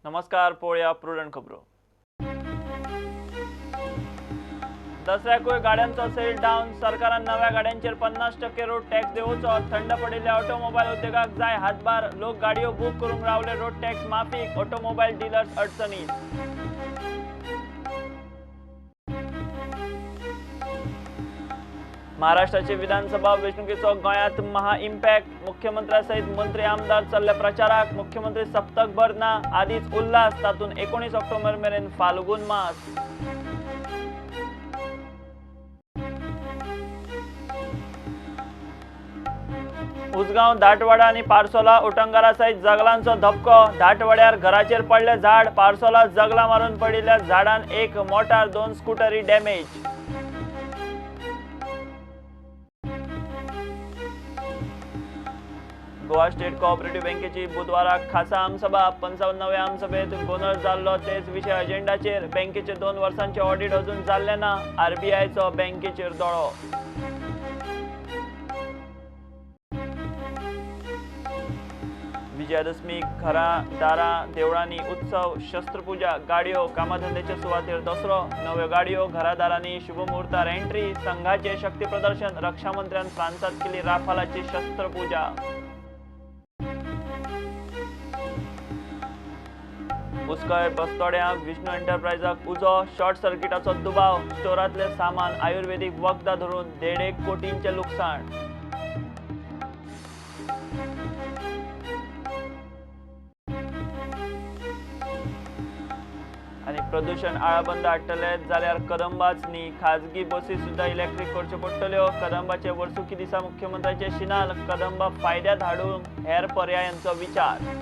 नमस्कार. पळोवया प्रुडंट खबरो. दसऱ्याकूय गाड्यांचो सेल डावन. सरकारान नव्या गाड्यांचेर 50% रोड टॅक्स देवचो. थंड पडिल्ल्या ऑटोमोबाईल उद्योगाक जाय हातभार. लोक गाडयो बूक करूंक रावले रोड टॅक्स माफीक. ऑटोमोबाईल डीलर्स अडचणीत. महाराष्ट्राची विधानसभा वेंचणुकेचो गोंयांत महा इम्पॅक्ट. मुख्यमंत्र्यासयत मंत्री आमदार चल्ले प्रचाराक. मुख्यमंत्री सप्तकभर ना. आदीच उल्हास. तातूंत 19 ऑक्टोबर मेरेन फाल्गून मास. उसगांव, धाटवाडा आनी पार्सोला उटंगारा सयत जगलांचो धपको. धाटवाड्यार घराचेर पडले झाड. पार्सोला जगलां मारून पडिल्ल्या झाडान एक मोटार 2 स्कूटरी डॅमेज. गोवा स्टेट कोऑपरेटिव्ह बँकेची बुधवाराक खासा आमसभा. 55व्या आमसभेत गोंधळ जाल्लो. तेच विशय अजेंडाचेर. बँकेचे 2 वर्सांचे ऑडिट अजून जाल्ले ना. आरबीआयचो बँकेचेर दोळो. विजयादशमीक घरां दारां देवळांनी उत्सव. शस्त्रपुजा. गाडयो कामाधंद्याचे सुवातेर दसरो. नव्यो गाडयो घरादारांनी शुभमुहूर्तार एंट्री. संघाचे शक्ती प्रदर्शन. रक्षामंत्र्यान फ्रांसात केली राफालाची शस्त्रपुजा. उसकय बस्तोड्यांक विष्णू एंटरप्राइजाक उजो. शॉर्ट सर्किटाचो दुबाव. स्टोरांतले सामान आयुर्वेदीक वखदां धरून 1.5 कोटींचे लुकसाण. आनी प्रदूषण आळाबंद हाडटले जाल्यार कदंबाच न्ही, खाजगी बसी सुद्धा इलेक्ट्रीक करच्यो पडटल्यो. कदंबाचे वर्सुकी दिसा मुख्यमंत्र्याचे शिनाल. कदंबा फायद्यात हाडूंक हेर पर्यायांचो विचार.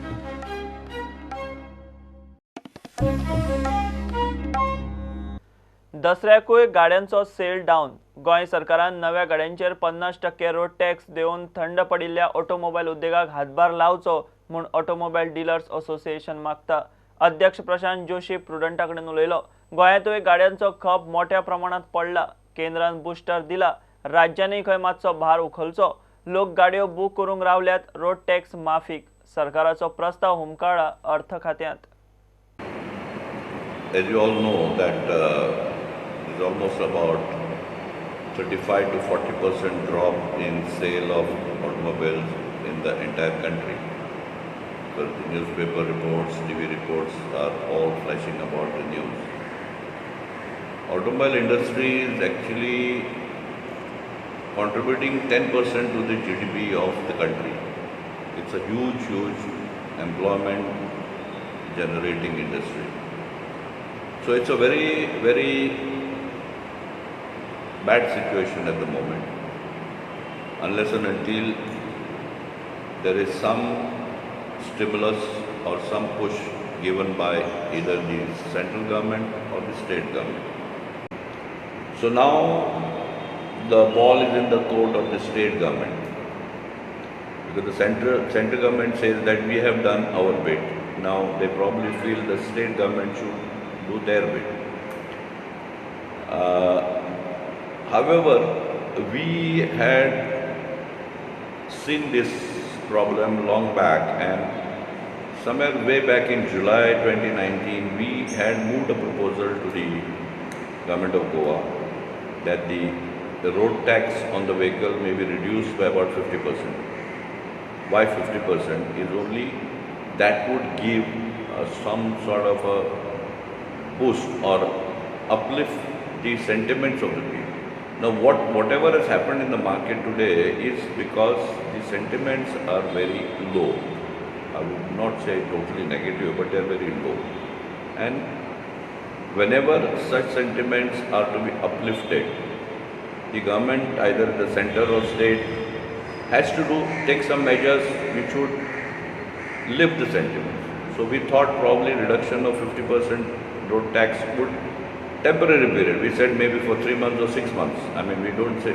दसऱ्याकूय गाड्यांचो सेल डावन. गोंय सरकारान नव्या गाड्यांचेर 50% रोड टॅक्स देवन थंड पडिल्ल्या ऑटोमोबाईल उद्देगाक हातभार लावचो म्हूण ऑटोमोबाईल डीलर्स असोसिएशन मागता. अध्यक्ष प्रशांत जोशी प्रुडंटा कडेन उलयलो. गोंयांतूय गाड्यांचो खप मोठ्या प्रमाणात पडला. केंद्रान बुस्टर दिला. राज्यांनी खंय मातसो भार उखलचो. लोक गाडयो बूक करूंक रावल्यात रोड टॅक्स माफीक. सरकाराचो प्रस्ताव हुमकळ्ळा अर्थ खात्यांत. As you all know that there's almost about 35 to 40% drop in sale of automobiles in the entire country. Because the newspaper reports, TV reports are all flashing about the news. Automobile industry is actually contributing 10% to the GDP of the country. It's a huge employment generating industry. So it's a very bad situation at the moment. Unless and until there is some stimulus or some push given by either the central government or the state government. So now the ball is in the court of the state government. Because the central government says that we have done our bit. Now they probably feel the state government should do their bit. However, we had seen this problem long back, and somewhere way back in July 2019, we had moved a proposal to the government of Goa that the road tax on the vehicle may be reduced by about 50%. Why 50%? Is only that would give some sort of a boost or uplift the sentiments of the people. Now whatever has happened in the market today is because the sentiments are very low. I would not say totally negative, but they are very low. And whenever such sentiments are to be uplifted, the government, either the center or state, has to take some measures which would lift the sentiments. So we thought probably reduction of 50% road tax would temporary period. We said maybe for 3 months or 6 months. I mean, we don't say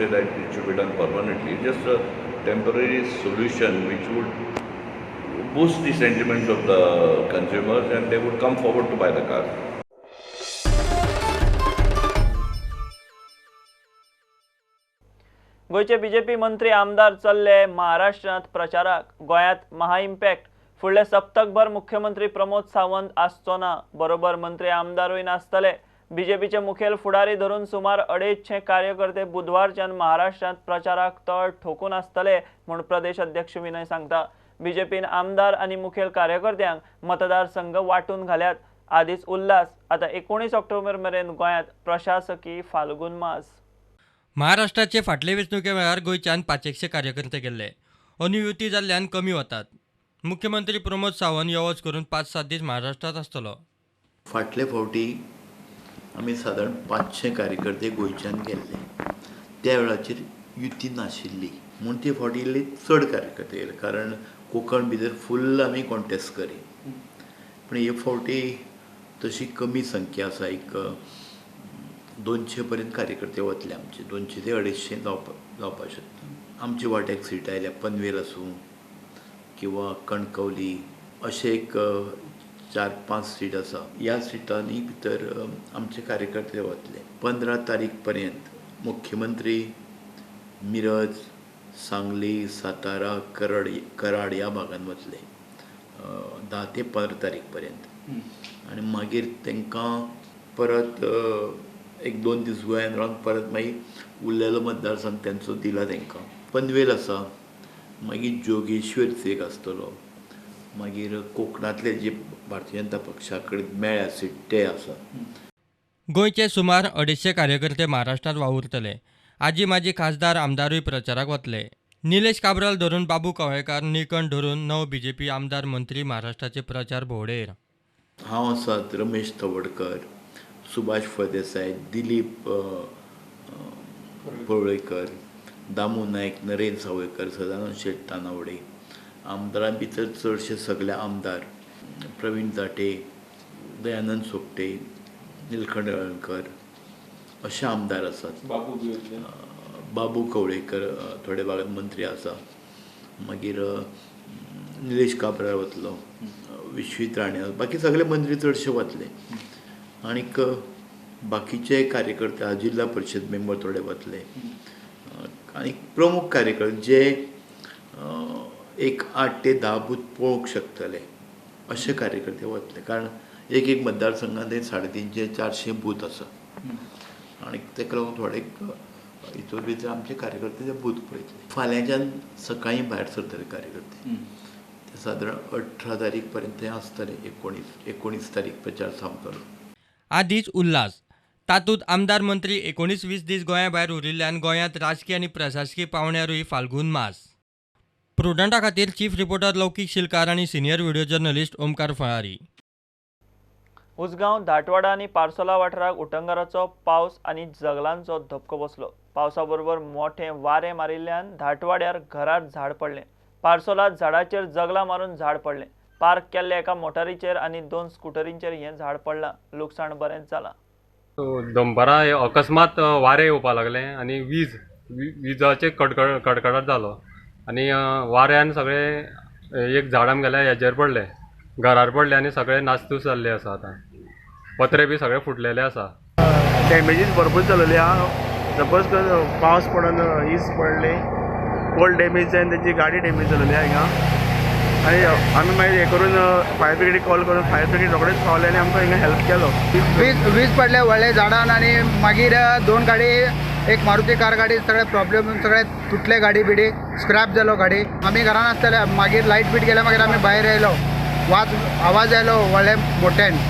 that it should be done permanently. It's just a temporary solution which would boost the sentiments of the consumers and they would come forward to buy the car. गोयचे BJP मंत्री आमदार चल्ले महाराष्ट्रात प्रचाराक. गोंयांत महा impact. फुडले सप्तकभर मुख्यमंत्री प्रमोद सावंत आसचो ना, बरोबर मंत्री आमदारूय नासतले. बीजेपीचे मुखेल फुडारी धरून सुमार 250 कार्यकर्ते बुधवारच्यान महाराष्ट्रात प्रचाराक तळ ठोकून आसतले म्हूण प्रदेश अध्यक्ष विनय सांगता. बीजेपीन आमदार आनी मुखेल कार्यकर्त्यांक मतदारसंघ वांटून घाल्यात. आदीच उल्हास, आता 19 ऑक्टोबर मेरेन गोंयांत प्रशासकी फाल्गुन मास. महाराष्ट्राचे फाटले वेंचणुके वेळार गोंयच्यान 500 कार्यकर्ते गेल्ले. अंदू युती जाल्ल्यान कमी वतात. मुख्यमंत्री प्रमोद सावंत येवच करून 5-7 दीस महाराष्ट्रात आसतलो. फाटले फावटी आमी सादारण 500 कार्यकर्ते गोंयच्यान गेल्ले. त्या वेळाचेर युती नाशिल्ली म्हूण ते फावटी इल्ले चड कार्यकर्ते गेले, कारण कोंकण भितर फुल्ल आमी कॉन्टेस्ट करी. पण हे फावटी तशी कमी संख्या आसा. एक 200 पर्यंत कार्यकर्ते वतले आमचे. 200 ते 250 जावपाक शकता. आमचे वाट्याक सीट आयल्या. पनवेल आसूं किंवा कणकवली अशे एक 4-5 सीट आसा. ह्या सिटांनी भितर आमचे कार्यकर्ते वतले. 15 तारीख पर्यंत मुख्यमंत्री मिरज, सांगली, सातारा, कराड ह्या भागांत वतले. 10 ते 15 तारीख पर्यंत. आनी मागीर तांकां परत 1-2 दीस गोंयांत रावन परत मागीर उरलेलो मतदारसंघ तांचो दिला तांकां. पनवेल आसा, मागीर जोगेश्वर एक आसतलो, मागीर कोंकणांतले जे भारतीय जनता पक्षा कडेन मेळ्या सीट ते आसा. गोंयचे सुमार 250 कार्यकर्ते महाराष्ट्रात वावुरतले. आजी माजी खासदार आमदारूय प्रचाराक वतले. निलेश काब्राल धरून बाबू कवळेकार, निळकंठ धरून नवो बीजेपी आमदार मंत्री महाराष्ट्राचे प्रचार भोंवडेर. हांव आसात रमेश तवडकर, सुभाष फळदेसाय, दिलीप पळवळेकर, दामू नायक, नरेन सावयकर, सदानंद शेट तानावडे. आमदारां भितर चडशे सगळे आमदार प्रवीण जाटे, दयानंद सोपटे, निलखंड अळकर अशे आमदार आसात. बाबू कवळेकर थोडे भागात मंत्री आसा. मागीर निलेश काब्राल वतलो, विश्वीत राणे, बाकी सगळे मंत्री चडशे वतले. आनीक बाकीचे कार्यकर्ते जिल्हा परिशद मेंबर थोडे वतले. आनी प्रमुख कार्यकर्ते जे एक 8 ते 10 बूथ पळोवंक शकतले अशे कार्यकर्ते वतले. कारण एक मतदारसंघात 350-400 बूथ आसा. आनी ताका लागून थोडे हितून भितर आमचे कार्यकर्ते ते बूथ पळयतले. फाल्यांच्यान सकाळीं भायर सरतले कार्यकर्ते. ते सादारण 18 तारीख पर्यंत ते आसतले. 19 तारीख प्रचार संपतलो. आदीच उल्हास. तातूंत आमदार मंत्री 19-20 दीस गोंया भायर उरिल्ल्यान गोंयांत राजकीय आनी प्रशासकीय पावण्यारूय फाल्गुन मास. प्रुडंटा खातीर चीफ रिपोर्टर लौकीक शिलकार आनी senior video journalist Omkar Phalari. Usgaon, Dhatwada आनी पार्सोला वाठाराक उटंगराचो पावस आनी जगलांचो धपको बसलो. पावसा बरोबर मोठे वारें मारिल्ल्यान धाटवाड्यार घरार झाड पडलें. पार्सोलात झाडाचेर जगलां मारून झाड पडलें. पार्क केल्ल्या एका मोटारीचेर आनी 2 स्कुटरींचेर हें झाड पडलां. लुकसाण बरेंच जालां. दनपारां अकस्मात वारें येवपाक लागलें आनी विजाचे कडकडाट जालो आनी वाऱ्यान सगळे एक झाड आमगेल्या हेजेर पडले, घरार पडले आनी सगळे नासधूस जाल्ले आसा. आतां पत्रे बी सगळे फुटलेले आसा. डॅमेजीस भरपूर जालेली आहा. सपोज पावस पडून इस पडले, पोल डॅमेज जावन तेची गाडी डॅमेज जालेली आहा हिंगा. आनी आमी मागीर हें करून फायर ब्रिगेडीक कॉल करून फायर ब्रिगेड रोखडेच पावले आनी आमकां हिंगा हेल्प केलो. वीज पडले व्हडले झाडान आनी मागीर 2 गाडी, एक मारुती कार गाडी सगळे प्रॉब्लेम, सगळे तुटले गाडी बिडी, स्क्रॅप जालो गाडी. आमी घरान आसतले. मागीर लायट बीट गेल्या मागीर आमी भायर येयलो. आवाज आयलो व्हडले मोठ्यान.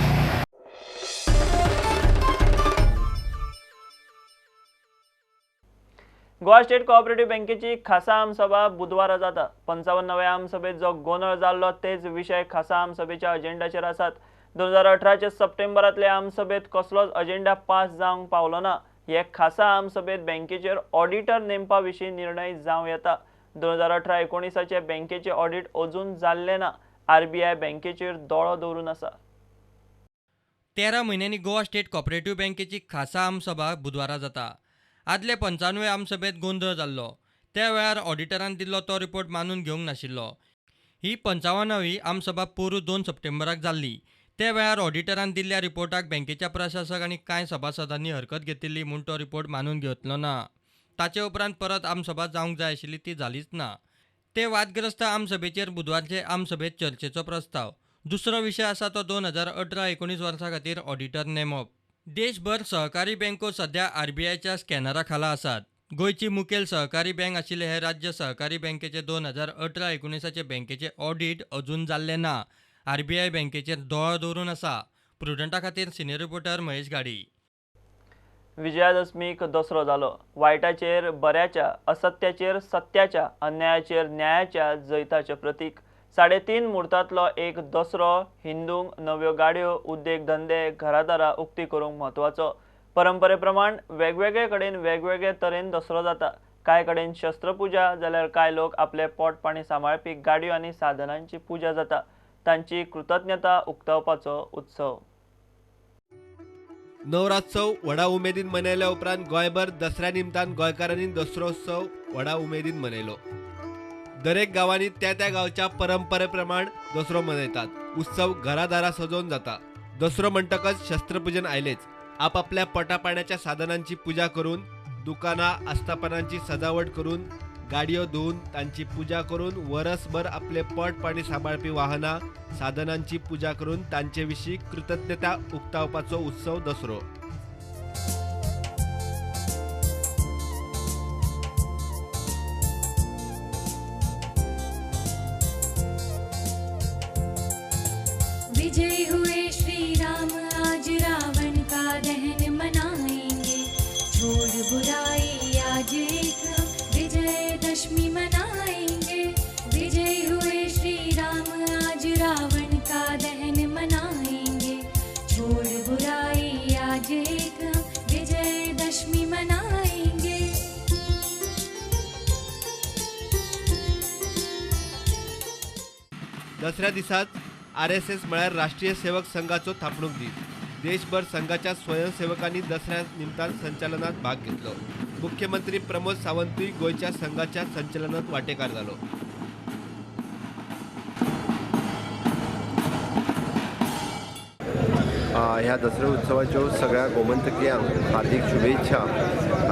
गोवा स्टेट कोऑपरेटिव्ह बँकेची खासा आमसभा बुधवारा जाता. 55व्या आमसभेत जो गोंधळ जाल्लो तेच विशय खासा आमसभेच्या अजेंडाचेर आसात. 2018च्या सप्टेंबरांतल्या आमसभेत कसलोच अजेंडा पास जावंक पावलो ना. हे खासा आमसभेत बँकेचेर ऑडिटर नेमपा विशीं निर्णय जावं येता. 2018-19चे बँकेचे ऑडिट अजून जाल्ले ना. RBI बँकेचेर दोळो दवरून आसा. 13 म्हयन्यांनी गोवा स्टेट कोऑपरेटिव्ह बँकेची खासा आमसभा बुधवारा जाता. आदले 55व्या आमसभेत गोंधळ जाल्लो. त्या वेळार ऑडिटरान दिल्लो तो रिपोर्ट मानून घेवंक नाशिल्लो. ही 55वी आमसभा पोरूं 2 सप्टेंबराक जाल्ली. त्या वेळार ऑडिटरान दिल्ल्या रिपोर्टाक बँकेच्या प्रशासक आनी कांय सभासदांनी हरकत घेतिल्ली म्हूण तो रिपोर्ट मानून घेतलो ना. ताचे उपरांत परत आमसभा जावंक जाय आशिल्ली ती जालीच ना. ते वादग्रस्त आमसभेचेर बुधवारचे आमसभेत चर्चेचो प्रस्ताव. दुसरो विशय आसा तो 2018-19 वर्सा खातीर ऑडिटर नेमप. देशभर सहकारी बँको सध्या RBIच्या स्कॅनरा खाला आसात. गोंयची मुखेल सहकारी बँक आशिल्ले हे राज्य सहकारी बँकेचे 2018-19 बँकेचे ऑडिट अजून जाल्ले ना. RBI बँकेचेर दोळो दवरून आसा. प्रुडंटा खातीर सिनियर रिपोर्टर महेश गाडी. विजयादशमीक दसरो जालो. वायटाचेर बऱ्याच्या, असत्याचेर सत्याच्या, अन्यायाचेर न्यायाच्या जैताचें प्रतीक. 3.5 मुहूर्तांतलो एक दसरो हिंदूंक नव्यो गाडयो, उद्देग धंदे, घरादारां उक्ती करूंक म्हत्वाचो. परंपरे प्रमाण वेगवेगळे कडेन वेगवेगळे तरेन दसरो जाता. कांय कडेन शस्त्रपुजा जाल्यार कांय लोक आपले पोट पाणी सांबाळपी गाडयो आनी साधनांची पुजा जाता. तांची कृतज्ञता उक्तावपाचो उत्सव. नवरात्सव व्हडा उमेदीन मनयल्या उपरांत गोंयभर दसऱ्या निमतान गोंयकारांनी दसरोत्सव व्हडा उमेदीन मनयलो. दरेक गांवांनी त्या त्या गांवच्या परंपरे प्रमाण दसरो मनयतात. उत्सव घरादारा सजोवन जाता. दसरो म्हणटकच शस्त्रपुजन आयलेच. आपापल्या पोटापाण्याच्या साधनांची पुजा करून, दुकानां आस्थापनांची सजावट करून, गाडयो धुवन तांची पुजा करून, वरसभर आपले पोट पाणी सांबाळपी वाहनां साधनांची पुजा करून तांचे विशीं कृतज्ञता उक्तावपाचो उत्सव दसरो. विजय हुए श्री राम, आज रावण का दहन मनाएंगे. छोड़ बुराई आज एक विजयदशमी मनाएंगे. विजय हुए श्री राम, आज रावण का दहन मनाएंगे. छोड़ बुराई आज एक विजयदशमी मनाएंगे. दसऱ्या दिसाच RSS म्हळ्यार राष्ट्रीय सेवक संघाचो थापणूक दीस. देशभर संघाच्या स्वयंसेवकांनी दसऱ्या निमतान संचलनात भाग घेतलो. मुख्यमंत्री प्रमोद सावंतूय गोंयच्या संघाच्या संचलनात वांटेकार जालो. ह्या दसऱ्या उत्सवाच्यो सगळ्या गोमंतकीयांक हार्दिक शुभेच्छा.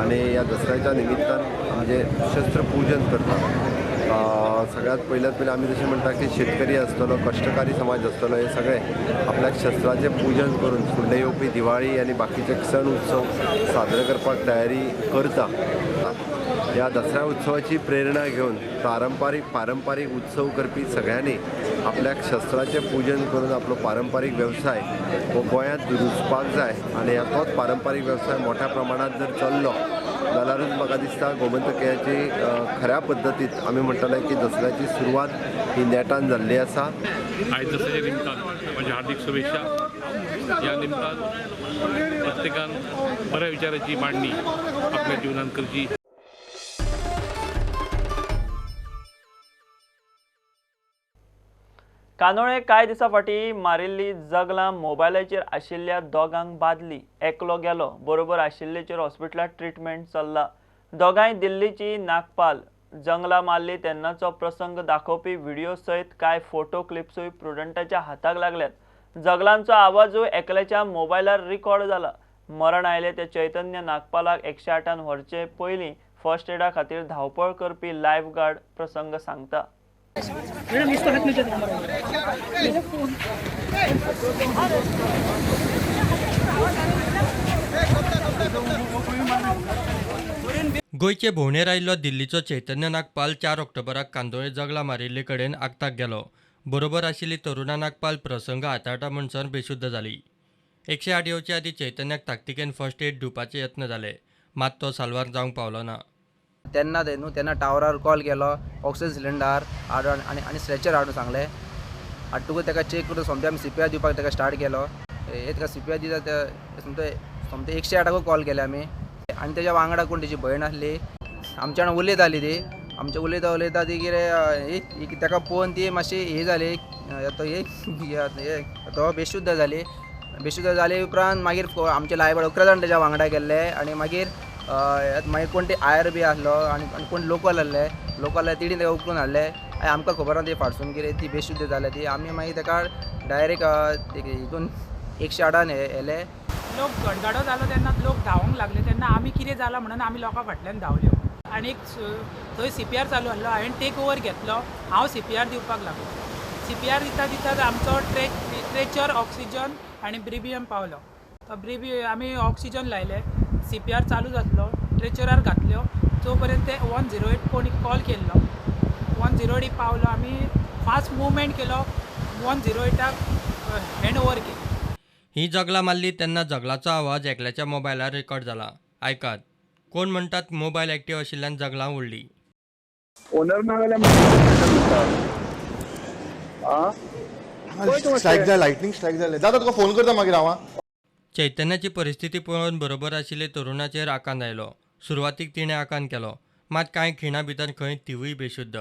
आणि ह्या दसऱ्याच्या निमित्तान म्हणजे शस्त्रपूजन करतात. सगळ्यात पयलीं आमी जशें म्हणटा की शेतकरी आसतलो, कश्टकारी समाज आसतलो, हे सगळे आपल्याक शस्त्राचें पूजन करून फुडले येवपी दिवाळी आनी बाकीचे सण उत्सव साजरे करपाक तयारी करता. ह्या दसऱ्या उत्सवाची प्रेरणा घेवन पारंपारीक उत्सव करपी सगळ्यांनी आपल्याक शस्त्राचें पूजन करून आपलो पारंपारीक वेवसाय हो गोंयांत रुजपाक जाय. आनी तोच पारंपारीक वेवसाय मोठ्या प्रमाणात जर चल्लो जाल्यारूच म्हाका दिसता गोमंतकीयाची खऱ्या पद्दतीत आमी म्हणटले की दसऱ्याची सुरवात ही नेटान जाल्ली आसा. आयज दसऱ्याच्या निमतान म्हजी हार्दिक शुभेच्छा. ह्या निमतान प्रत्येकान बऱ्या विचाराची मांडणी आपल्या जिवनांत करची. कानोळे कांय दिसां फाटीं मारिल्ली जगलां मोबायलाचेर आशिल्ल्या दोगांक बादली. एकलो गेलो, बरोबर आशिल्लेचेर हॉस्पिटलांत ट्रिटमेंट चल्ला. दोगांय दिल्लीची नागपाल. जंगलां मारली तेन्नाचो प्रसंग दाखोवपी व्हिडिओ सयत कांय फोटो क्लिप्सूय प्रुडंटाच्या हाताक लागल्यात. जगलांचो आवाजूय एकल्याच्या मोबायलार रिकॉर्ड जाला. मरण आयले ते चैतन्य नागपालाक 108 व्हरचे पयलीं फर्स्ट एडा खातीर धांवपळ करपी लायफ गार्ड प्रसंग सांगता. गोंयचे भोंवडेर आयिल्लो दिल्लीचो चैतन्य नागपाल 4 ऑक्टोबराक कांदोळे जगलां मारिल्ले कडेन आगताक गेलो. बरोबर आशिल्ली तरुणा नागपाल प्रसंग हाताळटा म्हणसर बेशुद्ध जाली. 108 येवचे आदीं चैतन्याक ताकतिकेन फर्स्ट एड दिवपाचे यत्न जाले, मात तो साल्वार जावंक पावलो ना. तेन्ना टावरार कॉल केलो, ऑक्सिजन सिलिंडर हाडून आनी स्ट्रेचर हाडून सांगलें. हाडटकूच ताका चॅक करून सोमतें आमी CPR दिवपाक ताका स्टार्ट केलो. ताका CPR दिता सोमतें 108 कॉल केले आमी. आनी तेज्या वांगडा कोण तेजी भयण आसली, आमच्या वांगडा उलयताली ती. आमच्या उलयता ती कितें ताका पळोवन ती मातशी हे जाली, तो बेशुद्ध जाली उपरांत मागीर आमचे लायबड 11 जाण तेज्या वांगडा गेल्ले. आनी मागीर कोण ते IRB आसलो आनी कोण लोकल आहले तिडीन ताका उखलून हाडले. आमकां खबर ना ती फाटसून कितें ती बेशुद्ध जाल्या ती. आमी मागीर ताका डायरेक्ट हितून 108 व्हेले. लोक गडगडो जालो तेन्ना लोक धांवंक लागले तेन्ना आमी कितें जालां म्हणून आमी लोकां फाटल्यान धांवल्यो. आनी थंय CPR चालू आसलो हांवें टेक ओवर घेतलो हांव CPR दिवपाक लागलो CPR दिता दिता आमचो ट्रेचर ऑक्सिजन आनी ब्रिबियम पावलो तो आमी ऑक्सिजन लायले CPR चालू जातलो ट्रेचरार घातल्यो तो पर्यंत ते 108 कोणी कॉल केल्लो 108 पावलो आमी फास्ट मुवमेंट केलो 108क हँड ओवर केली ही जगलां मारली तेन्ना जगलाचो आवाज एकल्याच्या मोबायलार रेकॉर्ड जाला. आयकात. कोण म्हणटात मोबायल एक्टिव्ह आशिल्ल्यान जगलां उरली. ओनर ना जाल्यार स्ट्रायक जालें लायटनींग स्ट्रायक जालें दादा तुका फोन करता मागीर हांव चैतन्याची परिस्थिती पळोवन बरोबर आशिल्ले तरुणाचेर आकांत आयलो. सुरवातीक तिणें आकांत केलो मात कांय खिणां भितर खंय तिवूय बेशुद्ध.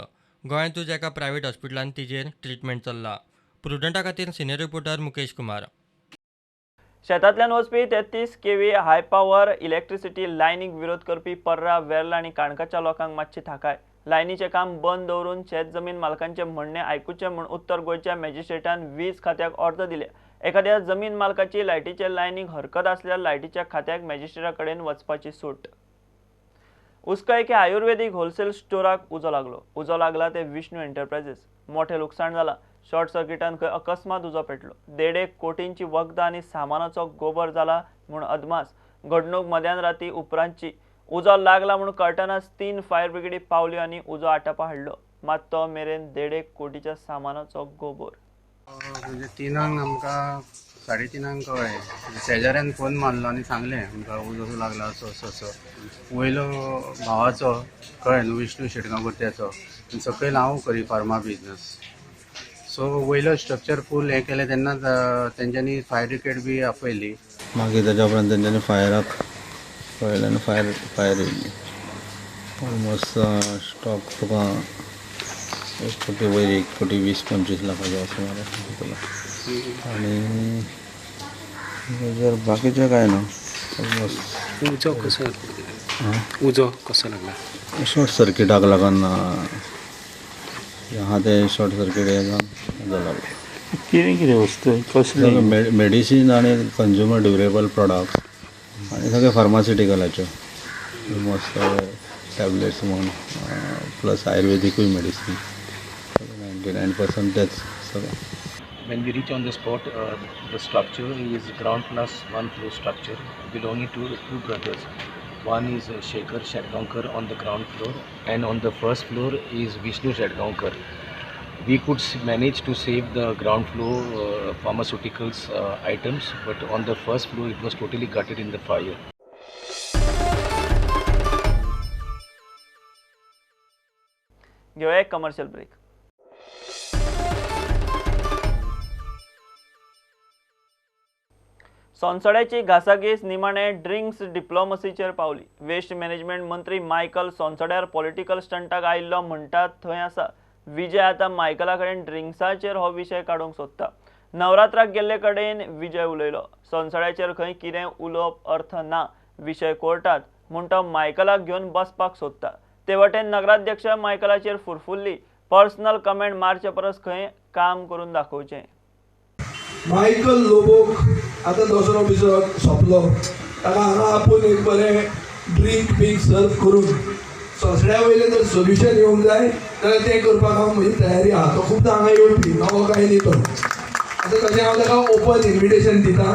गोंयांतूच एका प्रायव्हेट हॉस्पिटलांत तिचेर ट्रिटमेंट चल्ला. प्रुडंटा खातीर सिनियर रिपोर्टर मुकेश कुमार. शेतांतल्यान वचपी 33 kV हाय पॉवर इलेक्ट्रिसिटी लायनीक विरोध करपी पर्रा वेर्ला आनी काणकाच्या लोकांक मातशी थाकाय. लायनीचें काम बंद दवरून शेत जमीन मालकांचे म्हणणें आयकुचें म्हूण उत्तर गोंयच्या मॅजिस्ट्रेटान वीज खात्याक अर्ज दिले. एखाद्या जमीन मालकाची लायटीचे लायनीक हरकत आसल्यार लायटीच्या खात्याक मॅजिस्ट्रेटा कडेन वचपाची सूट. उस्कयके आयुर्वेदीक होलसेल स्टोराक उजो लागला ते विष्णू एंटरप्रायझीस. मोठें लुकसाण जाला. शॉर्ट सर्किटान खंय अकस्मात उजो पेटलो. 1.5 कोटींची वखदां आनी सामानाचो गोबर जाला म्हूण अदमास. घडणूक मध्यान राती उपरांतची. उजो लागला म्हूण कळटनाच 3 फायर ब्रिगेडी पावल्यो आनी उजो आटोपा हाडलो. मात तो मेरेन 1.5 कोटीच्या सामानाचो गोबर. म्हणजे 3 आमकां 3:30 कळ्ळें. शेजाऱ्यान फोन मारलो आनी सांगलें आमकां उजो लागला असो वयलो भावाचो कळ्ळें न्हू विष्णू शेटगांवकर त्याचो सकयल हांव करी फार्मा बिजनस सो वयलो स्ट्रक्चर फूल हें केलें तेन्ना तेंच्यांनी फायर ब्रिगेड बी आपयली. मागीर तेच्या उपरांत तेंच्यांनी फायराक पळयलें फायर येयली. ऑलमोस्ट स्टॉक तुका 1 कोटी वयर 1 कोटी 20-25 लाखाचो असो मारला आनी जर बाकीचें कांय ना. ऑलमोस्ट उजो कसो लागला शॉर्ट सर्किटाक लागून हा ते शॉर्ट सर्किट जाला. कितें वस्तू कसले मेडिसीन आनी कंज्युमर ड्युरेबल प्रॉडक्ट्स आनी सगळे फार्मास्युटिकलाच्यो ऑलमोस्ट टॅबलेट्स म्हण प्लस आयुर्वेदीकूय मेडिसीन 99% तेच सगळें. When we reach on the spot, the structure is ground plus 1 floor structure belonging to 2 brothers. One is Shekhar Shetgaonkar on the ground floor and on the first floor is Vishnu Shetgaonkar. We could manage to save the ground floor pharmaceuticals items, but on the first floor it was totally gutted in the fire. घेऊया एक commercial break. सोनसड्याची घासाघीस निमाणे drinks डिप्लोमसीचेर पावली. Waste management मंत्री Michael सोनसड्यार political स्टंटाक आयिल्लो म्हणटात थंय आसा. विजय आतां मायकला कडेन ड्रिंक्साचेर हो विशय काडूंक सोदता. नवरात्राक गेल्ले कडेन विजय उलयलो. सोनसड्याचेर खंय कितें उलोवप अर्थ ना. विशय कोर्टात म्हूण तो मायकलाक घेवन बसपाक सोदता. ते वटेन नगराध्यक्ष मायकलाचेर फुरफुल्ली. पर्सनल कमेंट मारचे परस खंय काम करून दाखोवचें. मायकल लोबोक आतां दसरो बिसरो सोंपलो ताका हांगा आपूण एक बरें ड्रिंक सर्व करून सोंसड्या वयलें जर सोल्युशन येवंक जाय जाल्यार तें करपाक हांव म्हजी तयारी आहा. तो खुबदां हांगा येवपी नवो काय न्ही तो. आतां तशें हांव ताका ओपन इन्विटेशन दितां.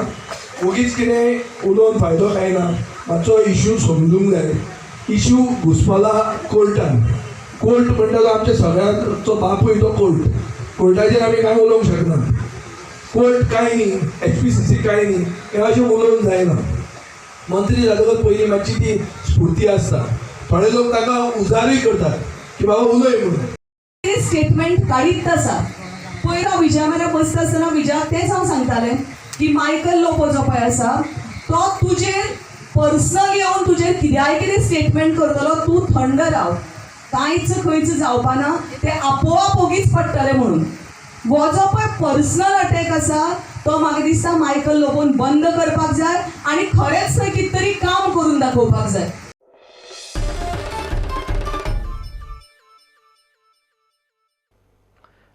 उगीच कितें उलोवन फायदो काय ना. मातसो इश्यू समजूंक जाय. इश्यू घुसपला कोर्टान. कोर्ट म्हणटा तो आमच्या सगळ्यांचो बापूय तो कोर्ट. कोर्टाचेर आमी कांय उलोवंक शकना. कोर्ट काय न्ही HPCC काय न्ही हें अशें उलोवंक जायना. मंत्री जातकच पयलीं मातशी ती स्फूर्ती आसता. थोडे लोक ताका उजारूय करतात की बाबा उलय म्हणून. स्टेटमेंट काडीत आसा. पयलो विजया वांगडा बसता आसतना विजयाक तेंच हांव सांगतालें की मायकल लोबो जो पळय आसा तो तुजेर पर्सनली येवन तुजेर कितें स्टेटमेंट करतलो. तूं थंड राव. कांयच खंयच जावपाना. तें आपोआप ओगीच पडटलें म्हणून. हो जो पळय पर्सनल अटॅक आसा तो म्हाका दिसता मायकल लोबोन बंद करपाक जाय आनी खरेंच थंय कितें तरी काम करून दाखोवपाक जाय.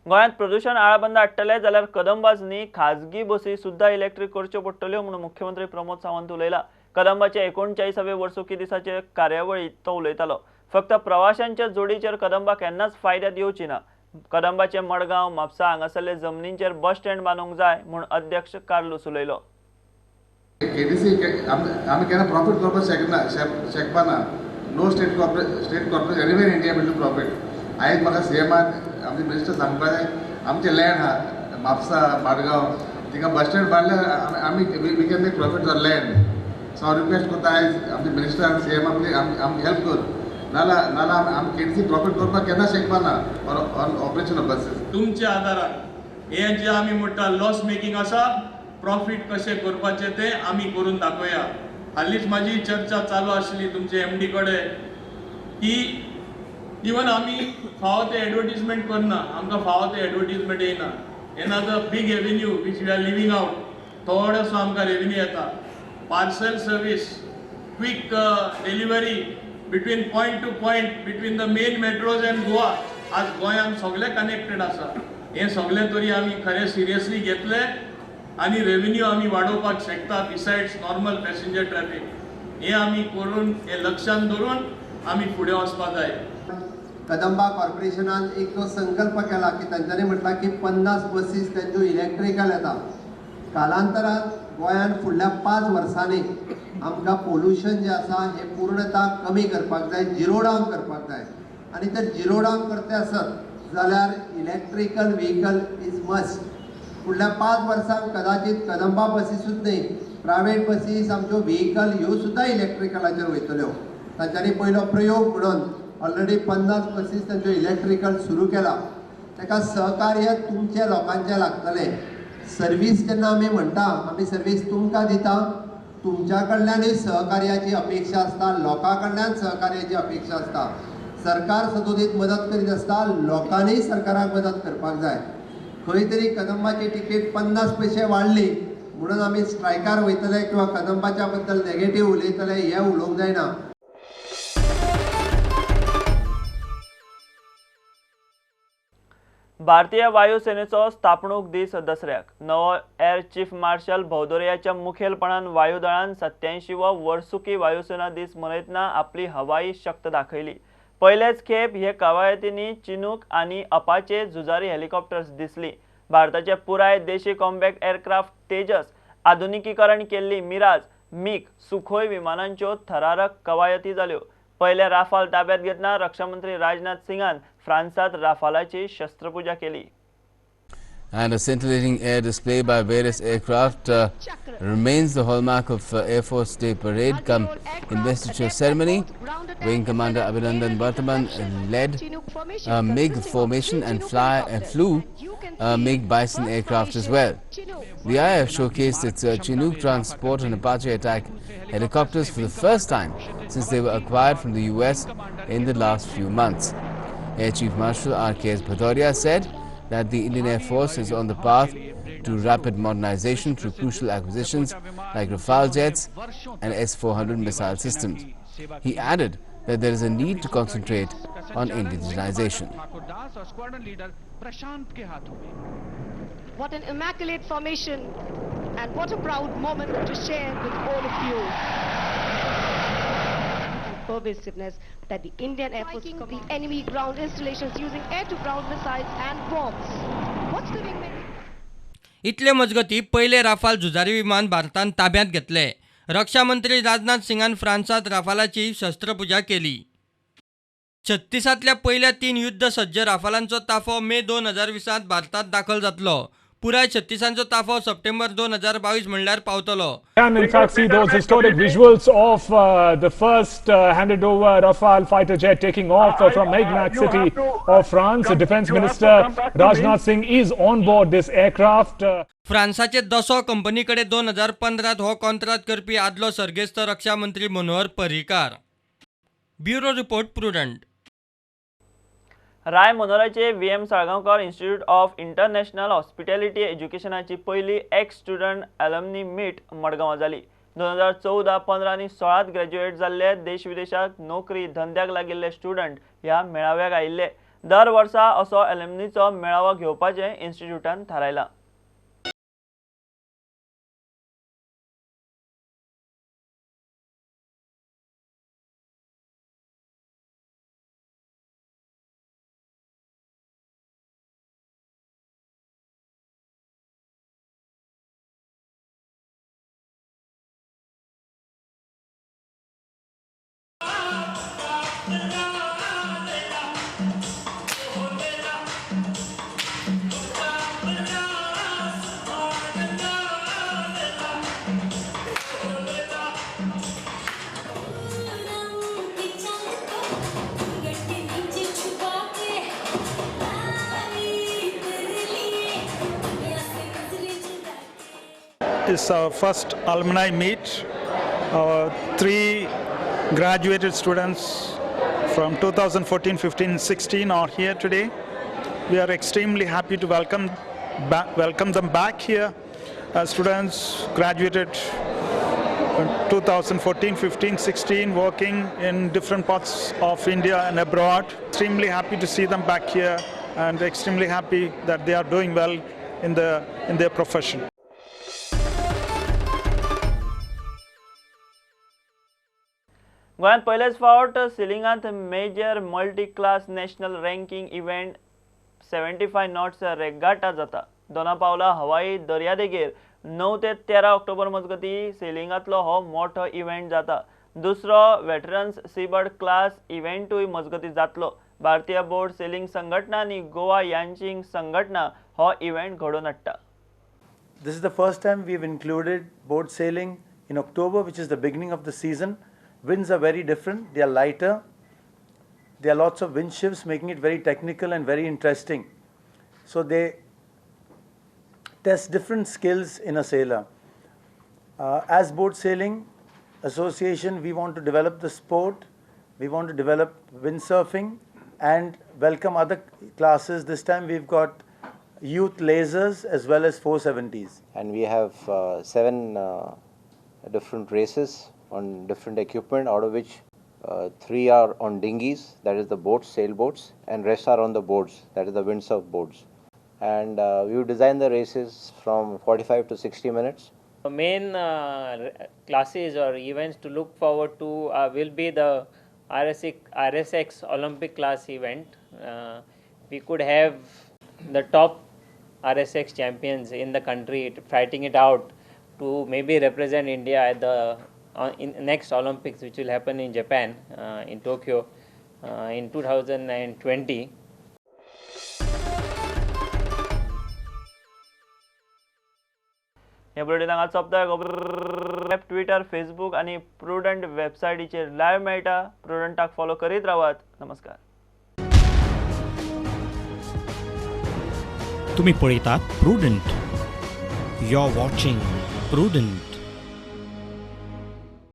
गोंयांत प्रदूषण आळाबंद हाडटले जाल्यार कदंबाच न्ही खाजगी बसी सुद्धा इलेक्ट्रीक करच्यो पडटल्यो म्हणून मुख्यमंत्री प्रमोद सावंत उलयला. कदंबाचे 39वे वर्सुकी दिसाचे कार्यावळीत तो उलयतालो. फक्त प्रवाशांच्या जोडीचेर कदंबा केन्नाच फायद्यात येवची ना. कदंबाचे मडगांव म्हापसा हांगासरले जमनींचेर बस स्टँड बांदूंक जाय म्हूण अध्यक्ष कार्लोस उलयलो. KTC आमी केन्ना प्रॉफिट करपाक शकपा ना. No state corporation anywhere India will do profit. आयज म्हाका CMान आमचे मिनिस्टर सांगपा जाय आमचे लँड आहा म्हापसा माडगांव थिंगा बस स्टँड बांदल्यार आमी we can make profit on land. So हांव रिक्वेस्ट करता आयज आमचे मिनिस्टर CMाक प्लीज आमकां हेल्प कर. नाल्या आमी KTC प्रॉफिट करपाक केन्ना शकपा ना ऑन ऑपरेशन ऑफ बसीस. तुमच्या आदारान हे जे आमी म्हणटा लॉस मेकिंग आसा प्रॉफिट कशें करपाचें तें आमी करून दाखोवया. हालींच म्हाजी चर्चा चालू आसली तुमचे MD कडेन की इवन आमी फावो ते एडवर्टिजमेंट करना. आमकां फावो ते एडवर्टिजमेंट येयना. Another big avenue which we are living out थोडोसो आमकां रेवेन्यू येता. Parcel service quick delivery between point to point between the main metros and Goa आज गोंयांत सगळे कनेक्टेड आसा. हे सगळे तरी आमी खरें सिरियसली घेतले आनी रेवेन्यू आमी वाडोवपाक शकता बिसायड्स नॉर्मल पॅसेंजर ट्रॅफिक. हे आमी करून हे लक्षांत दवरून आमी फुडें वचपाक जाय. कदंबा कॉर्पोरेशनान एक जो संकल्प केला की तांच्यांनी म्हटलां की 50 बसीस त्यांच्यो इलेक्ट्रिकल येता. कालांतरान गोंयांत फुडल्या 5 वर्सांनी आमकां पोल्युशन जे आसा हे पूर्णता कमी करपाक जाय, झिरो डावन करपाक जाय. आनी ते झिरो डावन करते आसत जाल्यार इलेक्ट्रिकल व्हेकल इज मस्ट. फुडल्या 5 वर्सांक कदाचित कदंबा बसीसूच न्ही प्रायवेट बसीस आमच्यो व्हेकल ह्यो सुद्दां इलेक्ट्रिकलाचेर वयतल्यो. तांच्यांनी पयलो प्रयोग म्हणून ऑलरेडी 50 बसीस तांच्यो इलेक्ट्रिकल सुरू केला. ताका सहकार्य तुमचे लोकांचे लागतलें. सर्वीस जेन्ना आमी म्हणटा आमी सर्वीस तुमकां दिता. तुमच्या कडल्यानूय सहकार्याची अपेक्षा आसता, लोकां कडल्यान सहकार्याची अपेक्षा आसता. सरकार सदोदीत मदत करीत आसता, लोकांनीय सरकाराक मदत करपाक जाय. खंय तरी कदंबाची तिकेट 50 पयशे वाडली म्हणून आमी स्ट्रायकार वयतले किंवा कदंबाच्या बद्दल नेगेटीव उलयतले हें उलोवंक जायना. भारतीय वायुसेनेचो स्थापणूक दीस दसऱ्याक नवो एअर चीफ मार्शल भौदोरियाच्या मुखेलपणान वायुदळान 87वो वर्सुकी वायुसेना दीस मनयतना आपली हवाई शक्त दाखयली. पहिलेच खेप हे कवायतींनी चिनूक आनी अपाचे झुजारी हेलिकॉप्टर्स दिसली. भारताचे पुराय देशी कॉम्बॅक्ट एअरक्राफ्ट तेजस, आधुनिकीकरण केल्ली मिराज, मिग, सुखोय विमानांच्यो थरारक कवायती जाल्यो. पहिले राफाल ताब्यात घेतना रक्षा मंत्री राजनाथ सिंगान फ्रांसात राफालाची शस्त्रपूजा केली. And a scintillating air display by various aircraft remains the hallmark of Air Force Day parade come investiture ceremony. Wing Commander Abhinandan Varthaman led MiG formation and flew MiG Bison aircraft as well. The IAF showcased its Chinook transport and Apache attack helicopters for the first time since they were acquired from the US in the last few months. Air Chief Marshal R.K.S. Bhadoria said that the Indian Air Force is on the path to rapid modernization through crucial acquisitions like Rafale jets and S-400 missile systems. He added that there is a need to concentrate on indigenization. What an immaculate formation and what a proud moment to share with all of you. Pervasiveness that the Indian Air Force the enemy ground installations using air-to-ground missiles and bombs. What's the wingman? इतले मजगती पहिले Rafale झुजारी विमान भारतान ताब्यात घेतले. रक्षा मंत्री राजनाथ सिंगान फ्रांसात राफालाची शस्त्रपूजा केली. 36तल्या पहिल्या 3 युद्ध सज्ज राफालांचो ताफो मे 2020 भारतात दाखल जातलो. पुराय 36 ताफो सप्टेंबर 2022 म्हणल्यार पावतलो. And in fact see those historic visuals of the first handed over Rafale fighter jet taking off from Meknès city of France. Defense Minister Rajnath Singh is on board this aircraft. फ्रांसाचे दसो company कडे 2015 हो contract करपी आदलो सर्गेस्त रक्षा मंत्री Manohar Parrikar. Bureau report Prudent. Rai मनोराचे VM Salgaonkar institute of international hospitality एज्युकेशनाची पहिली एक्स स्टुडंट ॲलमनी मीट मडगांवां जाली. 2014, 15 आनी 16 ग्रॅज्युएट जाल्ले देश विदेशात नोकरी धंद्याक लागिल्ले स्टुडंट ह्या मेळाव्याक आयिल्ले. दर वर्सा असो ॲलमनीचो मेळावो घेवपाचें इन्स्टिट्यूटान थारायलां. is our first alumni meet. 3 graduated students from 2014, 15, 16 are here today. We are extremely happy to welcome them back here. Students graduated in 2014, 15, 16, working in different parts of India and abroad. Extremely happy to see them back here and extremely happy that they are doing well in their profession. गोंयांत पयलेच फावट सिलिंगांत major multi class national ranking event 75 knots regatta जाता. दोनापावला हवाई दर्यादेगेर 9 ते 13 October मजगती सेलिंगांतलो हो मोठो इव्हेंट जाता. दुसरो वेटरन्स सीबर्ड क्लास इव्हेंटूय मजगती जातलो. भारतीय बोट सेलिंग संघटना आनी गोवा यांचींग संघटना हो इव्हेंट घडोवन हाडटा. This is the first time we've included boat sailing in October, which is the beginning of the season. Winds are very different, they are lighter. There are lots of wind shifts, making it very technical and very interesting. So they test different skills in a sailor. As Boat Sailing Association, we want to develop the sport, we want to develop windsurfing and welcome other classes. This time we've got youth lasers as well as 470s. And we have 7 different races on different equipment, out of which 3 are on dinghies, that is the boats, sailboats, and rest are on the boards, that is the windsurf boards. And we designed the races from 45 to 60 minutes. The main classes or events to look forward to will be the RSX Olympic class event. We could have the top RSX champions in the country fighting it out to maybe represent India at the in next Olympics, which will happen in Japan, in Tokyo, in 2020. हे बुलेटिनाक आज सोंपता. Twitter, Facebook आणि Prudent वेबसायटीचेर live मेळटा. प्रुडंटाक follow करीत रावात. नमस्कार. तुम्ही पळयतात Prudent. You are watching prudent.